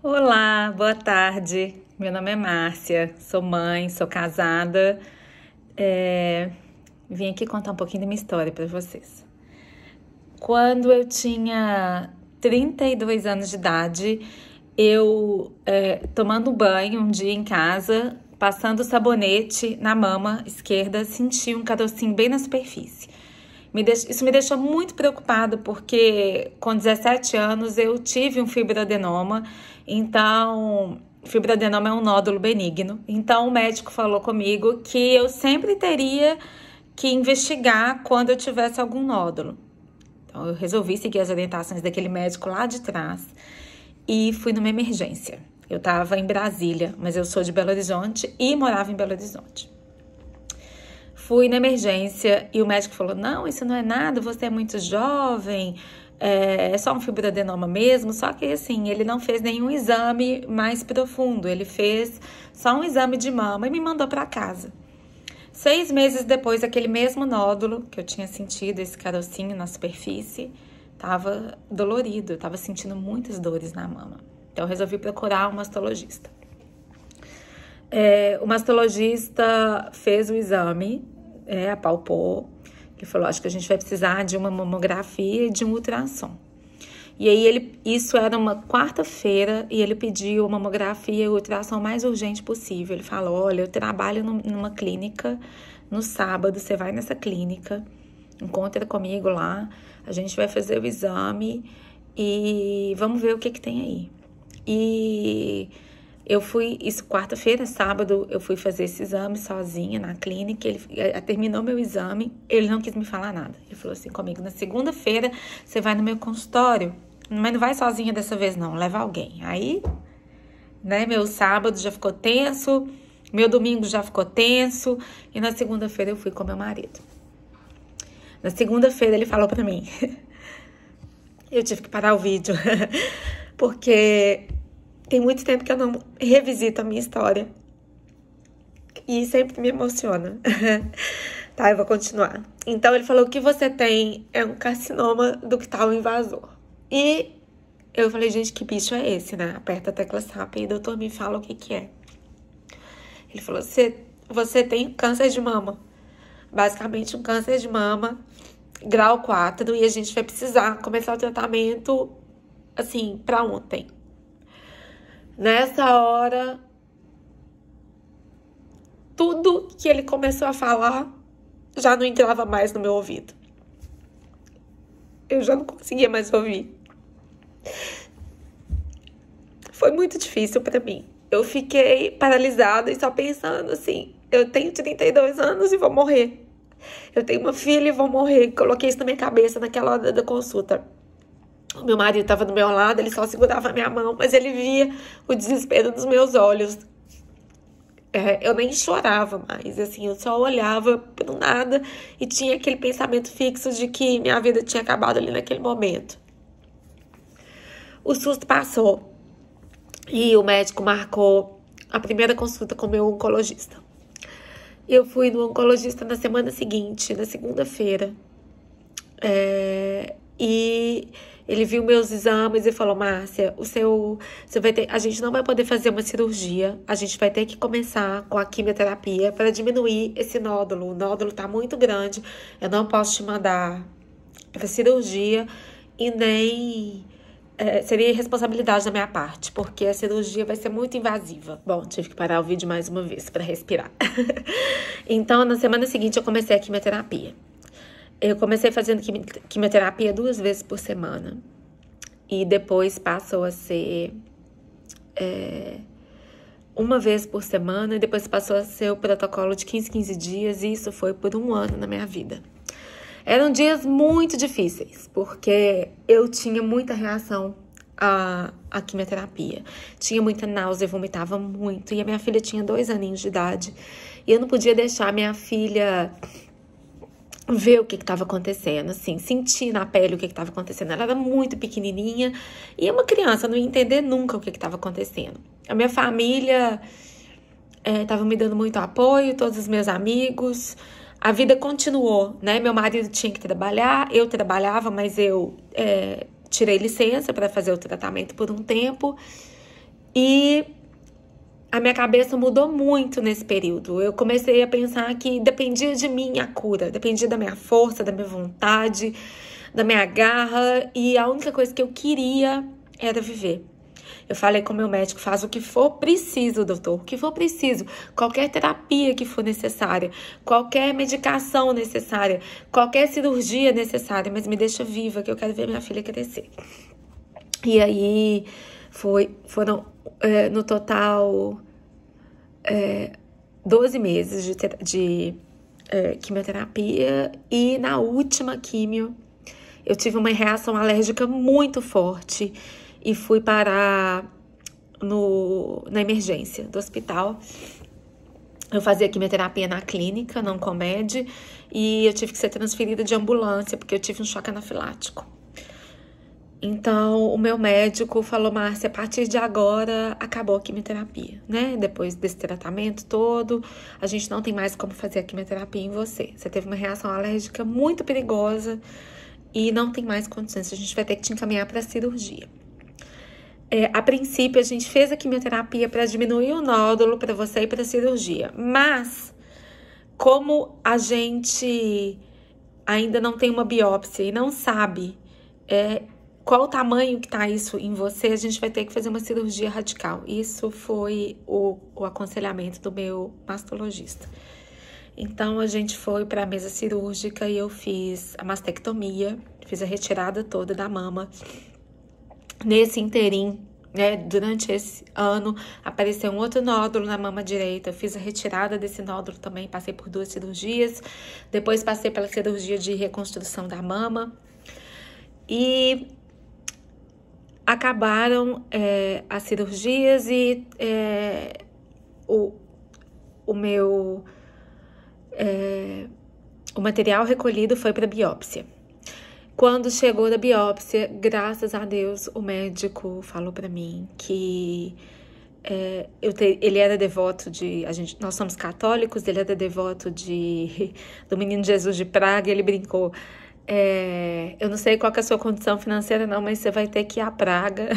Olá, boa tarde. Meu nome é Márcia, sou mãe, sou casada. É, Vim aqui contar um pouquinho da minha história para vocês. Quando eu tinha 32 anos de idade, tomando banho um dia em casa, passando sabonete na mama esquerda, senti um carocinho bem na superfície. Isso me deixou muito preocupada, porque com 17 anos eu tive um fibroadenoma. Então, fibroadenoma é um nódulo benigno. Então, o médico falou comigo que eu sempre teria que investigar quando eu tivesse algum nódulo. Então, eu resolvi seguir as orientações daquele médico lá de trás e fui numa emergência. Eu estava em Brasília, mas eu sou de Belo Horizonte e morava em Belo Horizonte. Fui na emergência e o médico falou: não, isso não é nada, você é muito jovem, é só um fibroadenoma mesmo. Só que assim, ele não fez nenhum exame mais profundo, ele fez só um exame de mama e me mandou para casa. 6 meses depois, aquele mesmo nódulo que eu tinha sentido, esse carocinho na superfície, estava dolorido, eu estava sentindo muitas dores na mama. Então eu resolvi procurar um mastologista. O mastologista fez o exame, apalpou, ele falou: acho que a gente vai precisar de uma mamografia e de um ultrassom. E aí isso era uma quarta-feira e ele pediu a mamografia e o ultrassom mais urgente possível. Ele falou: olha, eu trabalho numa clínica no sábado, você vai nessa clínica, encontra comigo lá, a gente vai fazer o exame e vamos ver o que tem aí. E eu fui, isso quarta-feira, sábado, eu fui fazer esse exame sozinha na clínica. Ele terminou meu exame, ele não quis me falar nada. Ele falou assim comigo: na segunda-feira você vai no meu consultório, mas não vai sozinha dessa vez não, leva alguém. Aí, meu sábado já ficou tenso, meu domingo já ficou tenso, e na segunda-feira eu fui com meu marido. Na segunda-feira ele falou pra mim, eu tive que parar o vídeo, porque tem muito tempo que eu não revisito a minha história. E sempre me emociona. Tá, eu vou continuar. Então, ele falou: o que você tem é um carcinoma ductal invasor. E eu falei: gente, que bicho é esse, né? Aperta a tecla SAP e o doutor me fala o que é. Ele falou: você tem câncer de mama. Basicamente, um câncer de mama, grau 4. E a gente vai precisar começar o tratamento, assim, pra ontem. Nessa hora, tudo que ele começou a falar já não entrava mais no meu ouvido. Eu já não conseguia mais ouvir. Foi muito difícil pra mim. Eu fiquei paralisada e só pensando assim: eu tenho 32 anos e vou morrer. Eu tenho uma filha e vou morrer. Coloquei isso na minha cabeça naquela hora da consulta. O meu marido estava do meu lado, ele só segurava a minha mão, mas ele via o desespero nos meus olhos. Eu nem chorava mais, assim, eu só olhava pro nada e tinha aquele pensamento fixo de que minha vida tinha acabado ali naquele momento. O susto passou e o médico marcou a primeira consulta com o meu oncologista. Eu fui no oncologista na semana seguinte, na segunda-feira, e ele viu meus exames e falou: Márcia, a gente não vai poder fazer uma cirurgia, a gente vai ter que começar com a quimioterapia para diminuir esse nódulo. O nódulo tá muito grande, eu não posso te mandar para cirurgia e nem seria irresponsabilidade da minha parte, porque a cirurgia vai ser muito invasiva. Bom, tive que parar o vídeo mais uma vez para respirar. Então, na semana seguinte eu comecei a quimioterapia. Eu comecei fazendo quimioterapia 2 vezes por semana. E depois passou a ser 1 vez por semana. E depois passou a ser o protocolo de 15 dias. E isso foi por 1 ano na minha vida. Eram dias muito difíceis, porque eu tinha muita reação à quimioterapia. Tinha muita náusea, vomitava muito. E a minha filha tinha 2 aninhos de idade. E eu não podia deixar a minha filha ver o que estava acontecendo, assim, sentir na pele o que estava acontecendo. Ela era muito pequenininha e uma criança não ia entender nunca o que estava acontecendo. A minha família estava me dando muito apoio, todos os meus amigos. A vida continuou, né? Meu marido tinha que trabalhar, eu trabalhava, mas eu tirei licença para fazer o tratamento por um tempo. E a minha cabeça mudou muito nesse período. Eu comecei a pensar que dependia de mim a cura, dependia da minha força, da minha vontade, da minha garra, e a única coisa que eu queria era viver. Eu falei com o meu médico, faz o que for preciso, doutor, o que for preciso, qualquer terapia que for necessária, qualquer medicação necessária, qualquer cirurgia necessária, mas me deixa viva, que eu quero ver minha filha crescer. E aí foram no total 12 meses de quimioterapia, e na última quimio eu tive uma reação alérgica muito forte e fui parar na emergência do hospital. Eu fazia quimioterapia na clínica, na Oncomed, e eu tive que ser transferida de ambulância porque eu tive um choque anafilático. Então, o meu médico falou, Márcia, a partir de agora acabou a quimioterapia, né? Depois desse tratamento todo, a gente não tem mais como fazer a quimioterapia em você. Você teve uma reação alérgica muito perigosa e não tem mais condições. A gente vai ter que te encaminhar para a cirurgia. A princípio, a gente fez a quimioterapia para diminuir o nódulo para você ir para a cirurgia. Mas, como a gente ainda não tem uma biópsia e não sabe qual o tamanho que tá isso em você, a gente vai ter que fazer uma cirurgia radical. Isso foi o aconselhamento do meu mastologista. Então, a gente foi para a mesa cirúrgica e eu fiz a mastectomia, fiz a retirada toda da mama. Nesse interim, né, durante esse ano, apareceu um outro nódulo na mama direita. Eu fiz a retirada desse nódulo também, passei por 2 cirurgias. Depois passei pela cirurgia de reconstrução da mama. E acabaram as cirurgias e o material recolhido foi para biópsia. Quando chegou da biópsia, graças a Deus, o médico falou para mim que ele era devoto nós somos católicos, ele era devoto do Menino Jesus de Praga, ele brincou. Eu não sei qual que é a sua condição financeira não, mas você vai ter que ir à Praga,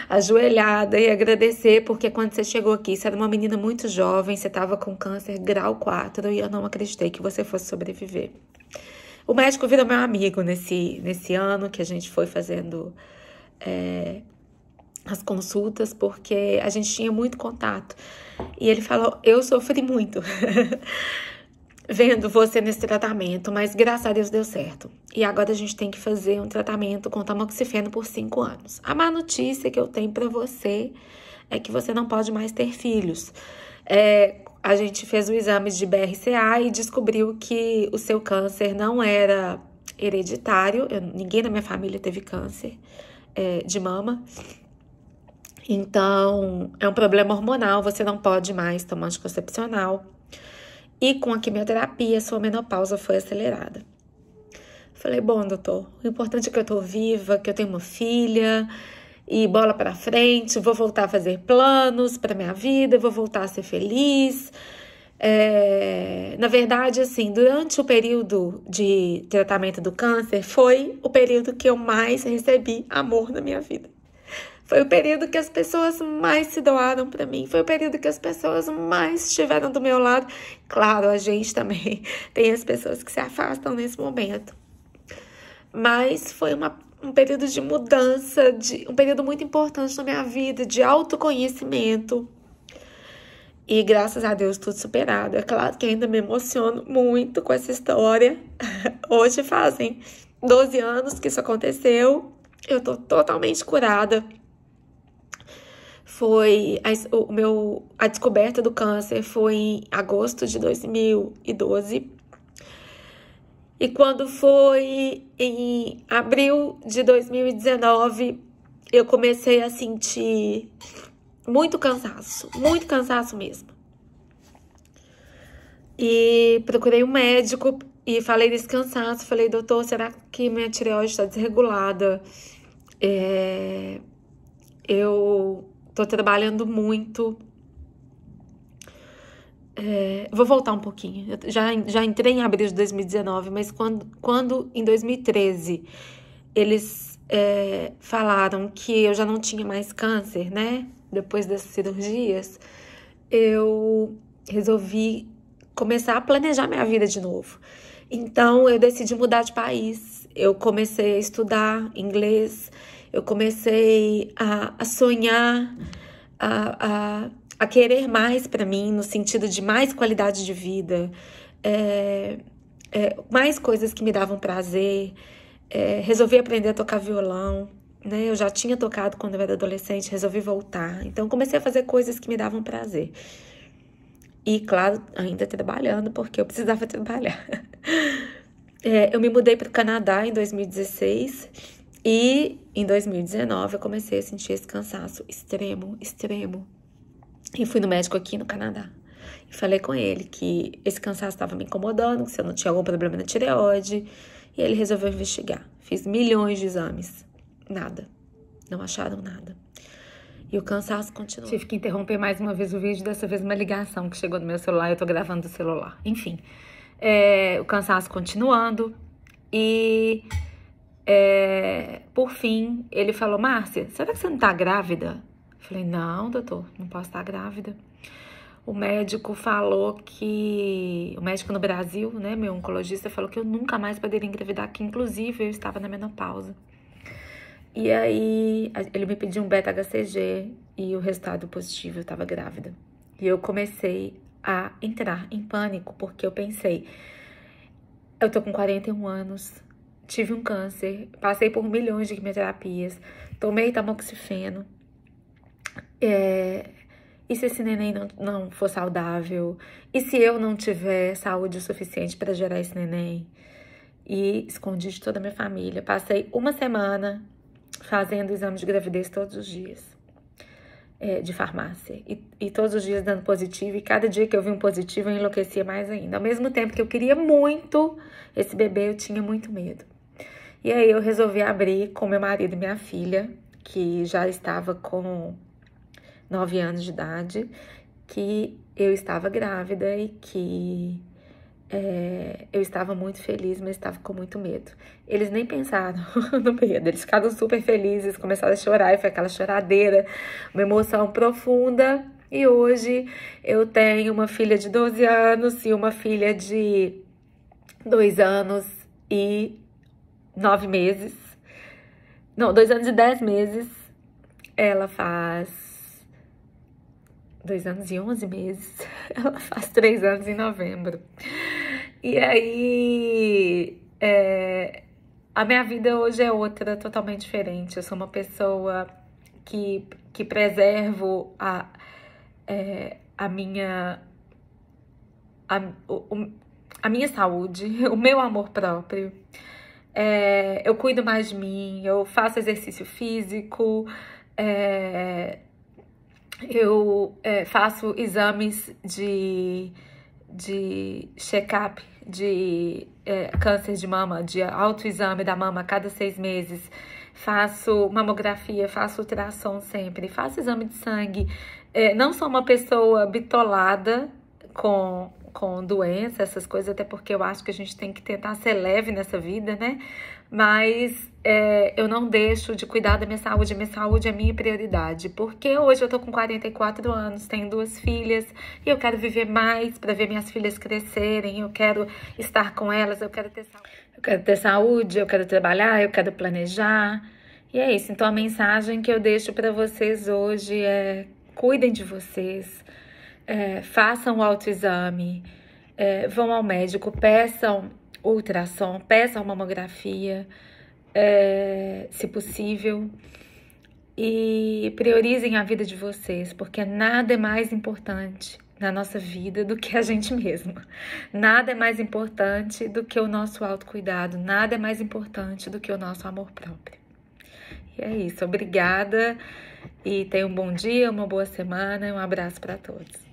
ajoelhada, e agradecer, porque quando você chegou aqui, você era uma menina muito jovem, você estava com câncer grau 4, e eu não acreditei que você fosse sobreviver. O médico virou meu amigo nesse ano que a gente foi fazendo as consultas, porque a gente tinha muito contato. E ele falou, eu sofri muito vendo você nesse tratamento, mas graças a Deus deu certo. E agora a gente tem que fazer um tratamento com tamoxifeno por 5 anos. A má notícia que eu tenho pra você é que você não pode mais ter filhos. A gente fez o exame de BRCA e descobriu que o seu câncer não era hereditário. Ninguém na minha família teve câncer de mama. Então, é um problema hormonal, você não pode mais tomar anticoncepcional. E com a quimioterapia, sua menopausa foi acelerada. Falei, bom, doutor, o importante é que eu tô viva, que eu tenho uma filha, e bola pra frente, vou voltar a fazer planos pra minha vida, vou voltar a ser feliz. Na verdade, assim, durante o período de tratamento do câncer, foi o período que eu mais recebi amor na minha vida. Foi o período que as pessoas mais se doaram pra mim. Foi o período que as pessoas mais estiveram do meu lado. Claro, a gente também tem as pessoas que se afastam nesse momento. Mas foi um período de mudança, um período muito importante na minha vida, de autoconhecimento. E graças a Deus tudo superado. É claro que ainda me emociono muito com essa história. Hoje fazem 12 anos que isso aconteceu. Eu tô totalmente curada. A descoberta do câncer foi em agosto de 2012. E quando foi em abril de 2019, eu comecei a sentir muito cansaço mesmo. E procurei um médico e falei desse cansaço. Falei, doutor, será que minha tireoide está desregulada? Eu tô trabalhando muito. Vou voltar um pouquinho. Eu já entrei em abril de 2019, mas quando em 2013 eles falaram que eu já não tinha mais câncer, né? Depois das cirurgias, eu resolvi começar a planejar minha vida de novo. Então, eu decidi mudar de país. Eu comecei a estudar inglês, eu comecei a sonhar, a querer mais para mim, no sentido de mais qualidade de vida, mais coisas que me davam prazer. Resolvi aprender a tocar violão, né? Eu já tinha tocado quando eu era adolescente, resolvi voltar. Então, comecei a fazer coisas que me davam prazer. E, claro, ainda trabalhando, porque eu precisava trabalhar. Eu me mudei para o Canadá em 2016 e em 2019 eu comecei a sentir esse cansaço extremo. E fui no médico aqui no Canadá. E falei com ele que esse cansaço estava me incomodando, que se eu não tinha algum problema na tireoide. E ele resolveu investigar. Fiz milhões de exames. Nada. Não acharam nada. E o cansaço continuou. Tive que interromper mais uma vez o vídeo, dessa vez uma ligação que chegou no meu celular e eu tô gravando do celular. Enfim, o cansaço continuando e, por fim, ele falou, Márcia, será que você não tá grávida? Eu falei, não, doutor, não posso estar grávida. O médico falou que... O médico no Brasil, né, meu oncologista, falou que eu nunca mais poderia engravidar, que inclusive eu estava na menopausa. E aí, ele me pediu um beta-HCG e o resultado positivo, eu estava grávida. E eu comecei a entrar em pânico, porque eu pensei, eu tô com 41 anos, tive um câncer, passei por milhões de quimioterapias, tomei tamoxifeno, e se esse neném não for saudável? E se eu não tiver saúde o suficiente para gerar esse neném? E escondi de toda a minha família. Passei uma semana fazendo exame de gravidez todos os dias, de farmácia. E todos os dias dando positivo. E cada dia que eu vi um positivo, eu enlouquecia mais ainda. Ao mesmo tempo que eu queria muito esse bebê, eu tinha muito medo. E aí eu resolvi abrir com meu marido e minha filha, que já estava com 9 anos de idade, que eu estava grávida e que eu estava muito feliz, mas estava com muito medo. Eles nem pensaram no medo, eles ficaram super felizes, começaram a chorar e foi aquela choradeira, uma emoção profunda. E hoje eu tenho uma filha de 12 anos e uma filha de 2 anos e 9 meses. Não, 2 anos e 10 meses. Ela faz 2 anos e 11 meses. Ela faz 3 anos em novembro. E aí, a minha vida hoje é outra, totalmente diferente. Eu sou uma pessoa que preservo a minha saúde, o meu amor próprio. Eu cuido mais de mim, eu faço exercício físico, eu faço exames de check-up, de câncer de mama, de autoexame da mama a cada 6 meses. Faço mamografia, faço ultrassom sempre, faço exame de sangue. Não sou uma pessoa bitolada com doença, essas coisas, até porque eu acho que a gente tem que tentar ser leve nessa vida, né? Mas eu não deixo de cuidar da minha saúde é minha prioridade, porque hoje eu tô com 44 anos, tenho 2 filhas, e eu quero viver mais para ver minhas filhas crescerem, eu quero estar com elas, eu quero ter saúde, eu quero trabalhar, eu quero planejar, e é isso. Então a mensagem que eu deixo para vocês hoje é: cuidem de vocês, façam o autoexame, vão ao médico, peçam ultrassom, peçam mamografia, se possível, e priorizem a vida de vocês, porque nada é mais importante na nossa vida do que a gente mesmo. Nada é mais importante do que o nosso autocuidado, nada é mais importante do que o nosso amor próprio. E é isso, obrigada, e tenham um bom dia, uma boa semana e um abraço para todos.